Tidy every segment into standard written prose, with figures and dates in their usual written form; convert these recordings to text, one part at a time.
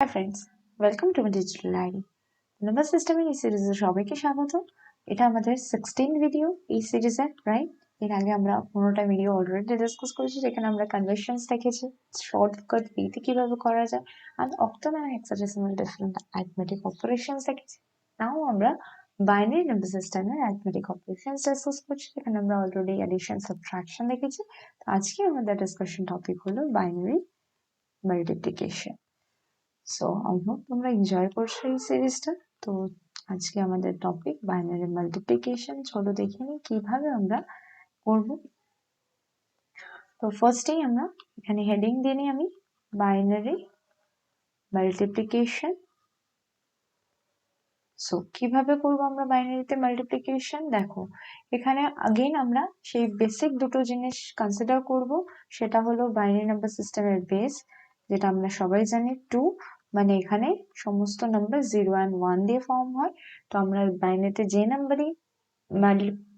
Hi friends, welcome to my digital diary. Number সিস্টেমের এই সিরিজে সবাইকে স্বাগত। এটা আমাদের 16 ভিডিও এই সিরিজে, রাইট? এর আগে আমরা 15টা ভিডিও অলরেডি ডিসকাস করেছি, যেখানে আমরা কনভার্সনস দেখেছি, শর্টকাট বিতে কিভাবে করা যায়, আর octal and hexadecimal different arithmetic operations দেখেছি। নাও আমরা বাইনারি নাম্বার সিস্টেমের অ্যারিথমেটিক অপারেশনস ডিসকাস করছি, যেখানে আমরা অলরেডি অ্যাডিশন সাবট্রাকশন দেখেছি। তো আজকে আমাদের ডিসকাশন টপিক হলো binary multiplication. So I hope তোমরা এনজয় করছো এই সিরিজটা। তো আজকে আমাদের টপিক বাইনারি মাল্টিপ্লিকেশন। চলো দেখে নিই কিভাবে আমরা করব। তো ফার্স্টেই আমরা এখানে হেডিং দিয়ে নিই আমি বাইনারি মাল্টিপ্লিকেশন। সো কিভাবে করব আমরা বাইনারিতে মাল্টিপ্লিকেশন? দেখো, এখানে আগেইন আমরা সেই বেসিক দুটো জিনিস কনসিডার করব। সেটা হলো বাইনারি নাম্বার সিস্টেমের বেস, যেটা আমরা সবাই জানি 2, মানে এখানে সমস্ত নাম্বার 0 and 1 দিয়ে ফর্ম হয়। তো আমরা বাইনারিতে যে নাম্বারই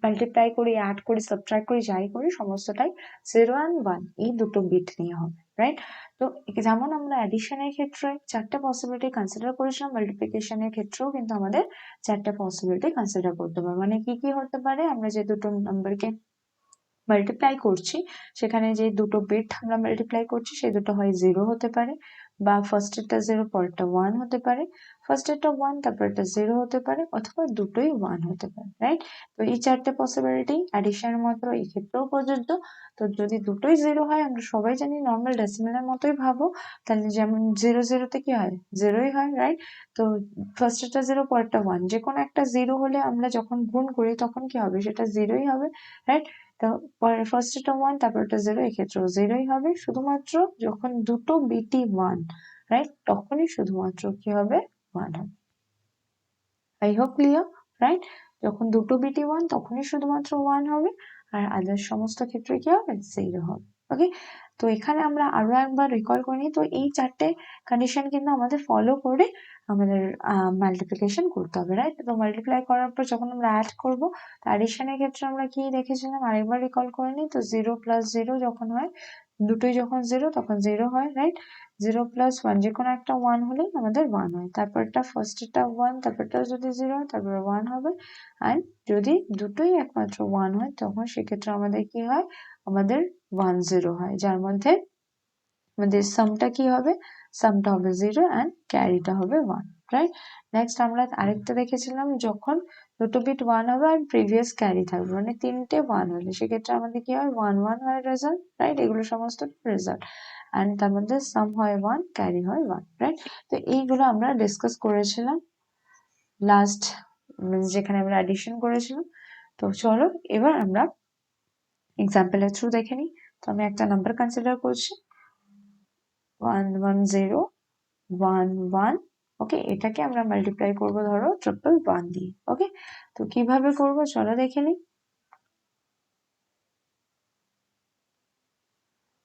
মাল্টিপ্লাই করি, অ্যাড করি, সাবট্রাক্ট করি, যাই করি, সমস্তটাই 0 and 1 এই দুটো বিট নিয়ে হবে, রাইট? তো যেমন আমরা অ্যাডিশনের ক্ষেত্রে 4টে পসিবিলিটি কনসিডার করেছিলাম, মাল্টিপ্লিকেশনের ক্ষেত্রেও কিন্তু আমাদের 4টে পসিবিলিটি কনসিডার করতে হবে। মানে কি কি হতে পারে? আমরা যে দুটো নাম্বারকে মাল্টিপ্লাই করছি, সেখানে যে দুটো বিট আমরা মাল্টিপ্লাই করছি সেই দুটো হয় 0 হতে পারে, বা ফার্স্টেরটা 0 পরেরটা 1 হতে পারে, ফার্স্টেরটা 1 তারপরেরটা 0 হতে পারে, অথবা দুটোই 1 হতে পারে, রাইট? তো এই 4টে পসিবিলিটি অ্যাডিশনের মাত্র এই ক্ষেত্রেও প্রযোজ্য। তো যদি দুটোই 0 হয়, আমরা সবাই জানি নর্মাল ডেসিমেলের মতোই ভাবো, তাহলে যেমন 0 0 তে কি হয়? 0ই হয়, রাইট? তো ফার্স্টেরটা 0 পরেরটা 1, যে কোনো একটা 0 হলে আমরা যখন গুণ করি তখন কি হবে? সেটা 0ই হবে, রাইট? তো ফার্স্টেরটা 1 তারপরটা 0, এক্ষেত্রেও 0ই হবে। শুধুমাত্র যখন দুটো বিটই 1, রাইট, তখনই শুধুমাত্র কি হবে? 1 হবে। I hope clear, right? যখন দুটো বিটই 1 তখনই শুধুমাত্র 1 হবে, আর আদার্স সমস্ত ক্ষেত্রে কি হবে? 0 হবে। ওকে, তো এখানে আমরা আরো একবার রিকল করে নিই। তো এই 4টে কন্ডিশন কিন্তু আমাদের ফলো করে আমাদের মাল্টিপ্লিকেশন করতে হবে, রাইট? তো মাল্টিপ্লাই করার পর যখন আমরা অ্যাড করব, তো অ্যাডিশনের ক্ষেত্রে আমরা কি দেখেছিলাম আরেকবার রিকল করে নিই। তো 0 প্লাস 0 যখন হয়, দুটোই যখন 0 তখন 0 হয়, রাইট? 0 প্লাস 1, যে কোনো একটা 1 হলেই আমাদের 1 হয়। তারপরটা ফার্স্টেরটা 1, তারপরটাও যদি 0 হয় তারপরে 1 হবে। অ্যান্ড যদি দুটোই একমাত্র 1 হয়, তখন সেক্ষেত্রে আমাদের কি হয়? আমাদের 1 0 হয়, যার মধ্যে আমাদের সামটা কি হবে? সামটা হবে 0 অ্যান্ড ক্যারিটা হবে 1, রাইট? নেক্সট আমরা আরেকটা দেখেছিলাম, যখন দুটো বিট 1 হবে আর প্রিভিয়াস ক্যারি থাকবে, মানে তিনটে 1 হলে সেক্ষেত্রে আমাদের কি হয়? 1 1 হয় রেজাল্ট, রাইট? এগুলো সমস্ত রেজাল্ট, অ্যান্ড তার মধ্যে সাম হয় 1, ক্যারি হয় 1, রাইট? তো এইগুলো আমরা ডিসকাস করেছিলাম লাস্ট, যেখানে আমরা অ্যাডিশন করেছিলাম। তো চলো এবার আমরা এক্সাম্পলের থ্রু দেখে নিই। তো আমি একটা নাম্বার কনসিডার করছি 1 1 0 1 1। ওকে, এটাকে আমরা মাল্টিপ্লাই করব ধরো 1 দিয়ে। ওকে, তো কিভাবে করব চলো দেখে নিই।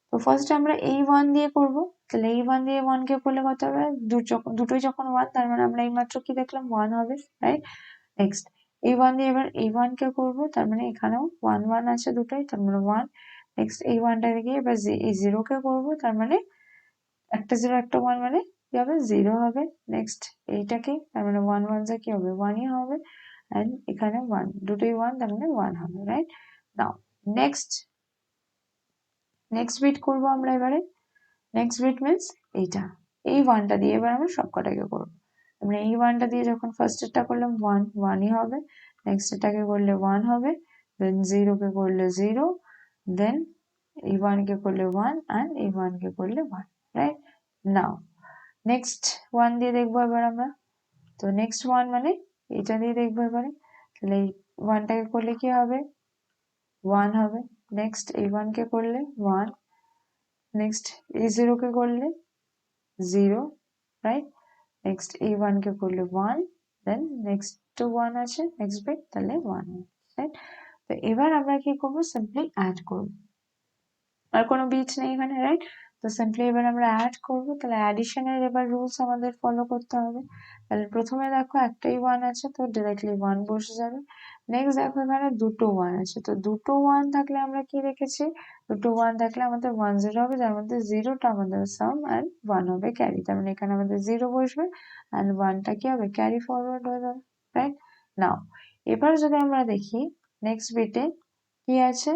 তো ফার্স্ট আমরা এই 1 দিয়ে করব। তাহলে এই 1 দিয়ে 1 কে করলে কত হবে? দুটোই যখন 1, তার মানে আমরা এই মাত্র কি দেখলাম? 1 হবে, রাইট? নেক্সট এই 1 দিয়ে এবার এই 1 কে করব, তার মানে এখানেও 1 1 আছে দুটোই, তার মানে 1। নেক্সট এই 1টা দিয়ে এবার এই 0 কে করব, তার মানে একটা 0 একটা 1, মানে কি হবে? 0 হবে। নেক্সট এইটাকে, তার মানে 1 1 যা কি হবে? 1ই হবে। এন্ড এখানে 1, দুটোই 1, তার মানে 1 হবে, রাইট? নাও নেক্সট বিট করব আমরা এবারে। নেক্সট বিট মিন্স এইটা, এই 1টা দিয়ে এবার আমরা সবকটাকে করব। আমরা এই 1টা দিয়ে যখন ফার্স্ট এরটা করলাম 1 1ই হবে, নেক্সট এটাকে করলে 1 হবে, দেন 0 কে করলে 0, দেন এই 1 কে করলে 1, and এই 1 কে করলে 1, রাইট? নাও নেক্সট 1 দিয়ে দেখবো এবার আমরা। তো নেক্সট 1 মানে এটা দিয়ে দেখবো এবারে। তাহলে এই 1টাকে করলে কি হবে? 1 হবে। নেক্সট এই 1 কে করলে 1, নেক্সট এই 0 কে করলে 0, রাইট? নেক্সট এই 1 কে করলে 1, দেন নেক্সট তো 1 আছে নেক্সট বিট, তাহলে 1, রাইট? তো এবার আমরা কি করব? সিম্পলি অ্যাড করব, আর কোনো বিট নেই এখানে, রাইট? তো তো সিম্পলি এবার আমরা অ্যাড করবো, তাহলে অ্যাডিশনের এবার রুলস আমাদের ফলো করতে হবে। তাহলে প্রথমে দেখো একটাই 1 আছে, তো ডিরেক্টলি 1 বসে যাবে। নেক্সট দেখো এখানে দুটো 1 আছে, তো দুটো 1 থাকলে আমরা কি রেখেছি, দুটো 1 থাকলে আমাদের 1 0 হবে, যার মধ্যে 0টা আমাদের সাম অ্যান্ড 1 হবে ক্যারি। তার মানে এখানে আমাদের 0 বসবে অ্যান্ড 1টা কি হবে, ক্যারি ফরওয়ার্ড হয়ে যাবে, রাইট? নাও এবার যদি আমরা দেখি নেক্সট বিটে কি আছে,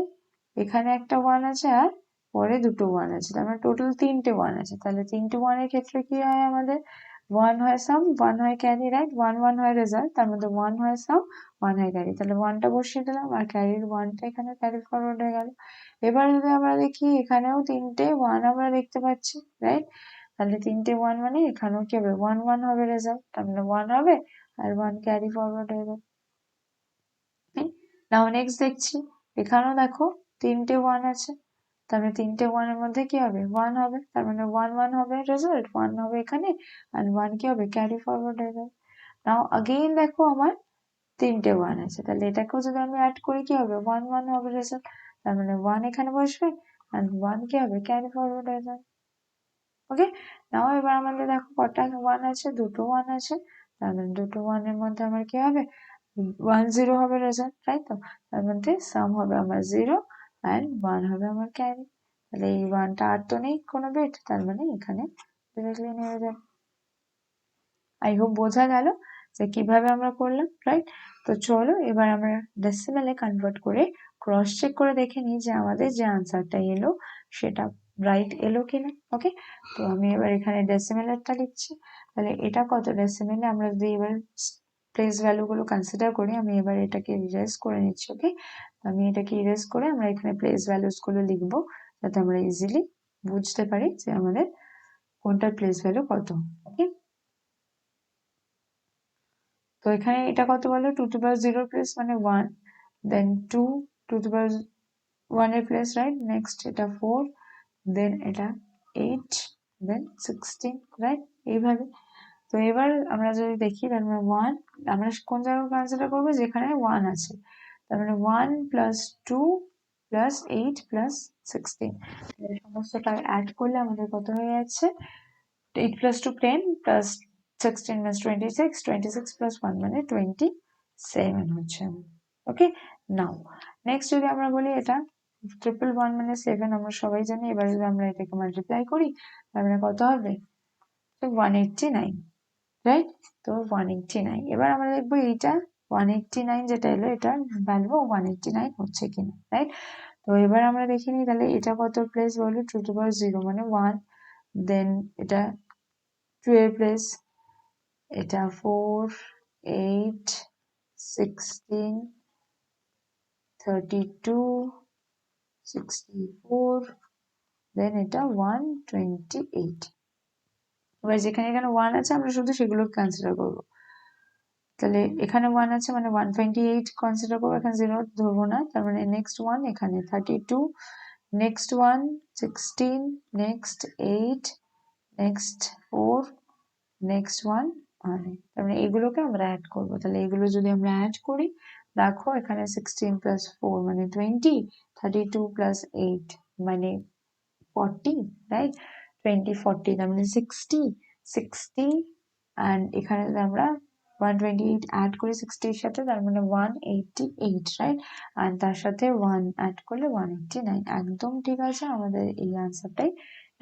এখানে একটা 1 আছে আর পরে দুটো 1 আছে, তার মানে টোটাল তিনটে 1 আছে। তাহলে তিনটে 1 এর ক্ষেত্রে কি হয়, আমাদের 1 হয় সাম, 1 হয় ক্যারি, রাইট? 1 1 হয় রেজাল্ট, তার মধ্যে 1 হয় সাম, 1 হয় ক্যারি। তাহলে 1টা বসিয়ে দিলাম আর ক্যারির 1টা এখানে ক্যারি ফরওয়ার্ড হয়ে গেল। এবার যদি আমরা দেখি এখানেও তিনটে 1 আমরা দেখতে পাচ্ছি, রাইট? তাহলে তিনটে 1 মানে এখানেও কি হবে, 1 1 হবে রেজাল্ট, তার মানে 1 হবে আর 1 ক্যারি ফরওয়ার্ড হয়ে যাবে। নাও নেক্সট দেখছি, এখানেও দেখো তিনটে 1 আছে, তার মানে তিনটে 1 এর মধ্যে কি হবে, 1 হবে, তার মানে 1 1 হবে রেজাল্ট, 1 হবে এখানে আর 1 কি হবে, ক্যারি ফরওয়ার্ড হয়ে যাবে। নাও अगेन দেখো আমার তিনটে 1 আছে, তাহলে এটাকেও যদি আমি অ্যাড করি কি হবে, 1 1 হবে রেজাল্ট, তার মানে 1 এখানে বসবে আর 1 কি হবে, ক্যারি ফরওয়ার্ড হয়ে যাবে। ওকে, নাও এবার আমাদের দেখো কটা 1 আছে, দুটো 1 আছে, তার মানে দুটো 1 এর মধ্যে আমার কি হবে, 1 0 হবে রেজাল্ট, তাই তো? তার মধ্যে সাম হবে আমার 0 অ্যান্ড 1 হবে আমার ক্যারি। তাহলে এই 1টা আর তো নেই কোনো বিট, তার মানে এখানে ডিরেক্টলি নেমে যাবে। আই হোপ বোঝা গেল যে কিভাবে আমরা করলাম, রাইট? তো চলো এবার আমরা ডেসিমেলে কনভার্ট করে ক্রস চেক করে দেখে নিই যে আমাদের যে আনসারটা এলো সেটা রাইট এলো কিনা। ওকে, তো আমি এবার এখানে ডেসিমেলেরটা লিখছি। তাহলে এটা কত ডেসিমেলে, আমরা যদি এবার প্লেস ভ্যালু গুলো কনসিডার করি, আমি এবার এটাকে ইরেজ করে নিচ্ছি। ওকে, আমি এটাকে ইরেজ করে আমরা এখানে প্লেস ভ্যালুস গুলো লিখবো, যাতে আমরা ইজিলি বুঝতে পারি যে আমাদের কোনটার প্লেস ভ্যালু কত। ওকে, তো এখানে এটা কত বলো, 2 to the power 0 প্লেস মানে 1, দেন 2 to the power 1 এর প্লেস, রাইট? নেক্সট এটা 4, দেন এটা 8, দেন 16, রাইট? এইভাবে। তো এবার আমরা যদি দেখি, তার মানে 1 আমরা কোন জায়গায় কনসিডার করবো, যেখানে 1 আছে, তার মানে 1 প্লাস 2 প্লাস 8 প্লাস 16, সমস্তটা অ্যাড করলে আমাদের কত হয়ে যাচ্ছে, 8 plus 2 10 plus 16 means 26, 26 plus 1 মানে 27 হচ্ছে। ওকে, নাও নেক্সট যদি আমরা বলি এটা 111 মানে 7 আমরা সবাই জানি। এবার যদি আমরা এটাকে মাল্টিপ্লাই করি, তার মানে কত হবে, তো 189, রাইট? তো 189, এবার আমরা দেখবো এইটা 189 যেটা এলো এটার ভ্যালু 189 হচ্ছে কিনা, রাইট? তো এবার আমরা দেখে নিই, তাহলে এটা কত প্লেস বলো, 2 to the power 0 মানে 1, দেন এটা 2 এর প্লেস, এটা 4, 8, 16, 32, 64, দেন এটা 128। এবার যেখানে এখানে 1 আছে আমরা শুধু সেগুলো কনসিডার করবো। তাহলে এখানে 1 আছে মানে 128 কনসিডার করবো, এখানে 0 ধরবো না। তার মানে নেক্সট 1 এখানে 32, নেক্সট 1 16, নেক্সট 8, নেক্সট 4, নেক্সট 1 মানে, তার মানে এগুলোকে আমরা অ্যাড করবো। তাহলে এগুলো যদি আমরা অ্যাড করি, দেখো এখানে 16 প্লাস 4 মানে 20, 32 প্লাস 8 মানে 40, রাইট? 20 40 তার মানে 60, 60 অ্যান্ড এখানে যদি আমরা 128 অ্যাড করি 60 এর সাথে, তার মানে 188, রাইট? আর তার সাথে 1 অ্যাড করলে 189, একদম ঠিক আছে, আমাদের এই আনসারটাই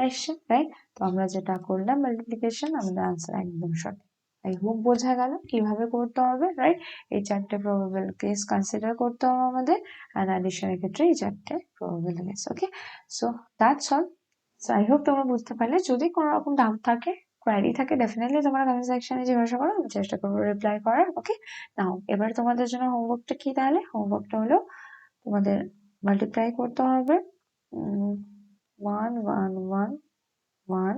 আসছে, রাইট? তো আমরা যেটা করলাম মাল্টিপ্লিকেশন, আমাদের আনসার একদম সঠিক। আই হোপ বোঝা গেল কিভাবে করতে হবে, রাইট? এই চারটে প্রবাবল কেস কনসিডার করতে হবে আমাদের, আর অ্যাডিশনের ক্ষেত্রে এই চারটে probable case. Okay, so that's all. So I hope তোমরা বুঝতে পারলে। যদি কোনো রকম ডাউট থাকে, কোয়ারি থাকে, ডেফিনেটলি তোমরা কমেন্ট সেকশনে জিজ্ঞাসা করো, আমি চেষ্টা করবো রিপ্লাই করার। ওকে, নাও এবার তোমাদের জন্য হোমওয়ার্কটা কি, তাহলে হোমওয়ার্কটা হলো তোমাদের মাল্টিপ্লাই করতে হবে 1 1 1 1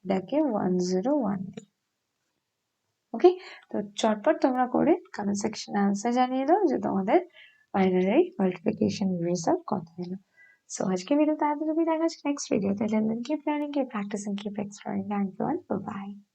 এটাকে 101 দিয়ে। ওকে, তো চটপট তোমরা করে কমেন্ট সেকশনে আনসার জানিয়ে দাও যে তোমাদের বাইনারি মাল্টিপ্লিকেশন রেজাল্ট কত এলো। সো আজকে ভিডিওতে এতটুকুই, দেখা যাচ্ছে নেক্সট ভিডিওতে। Till then, keep learning, keep practicing, keep exploring. Thank you all. Bye bye.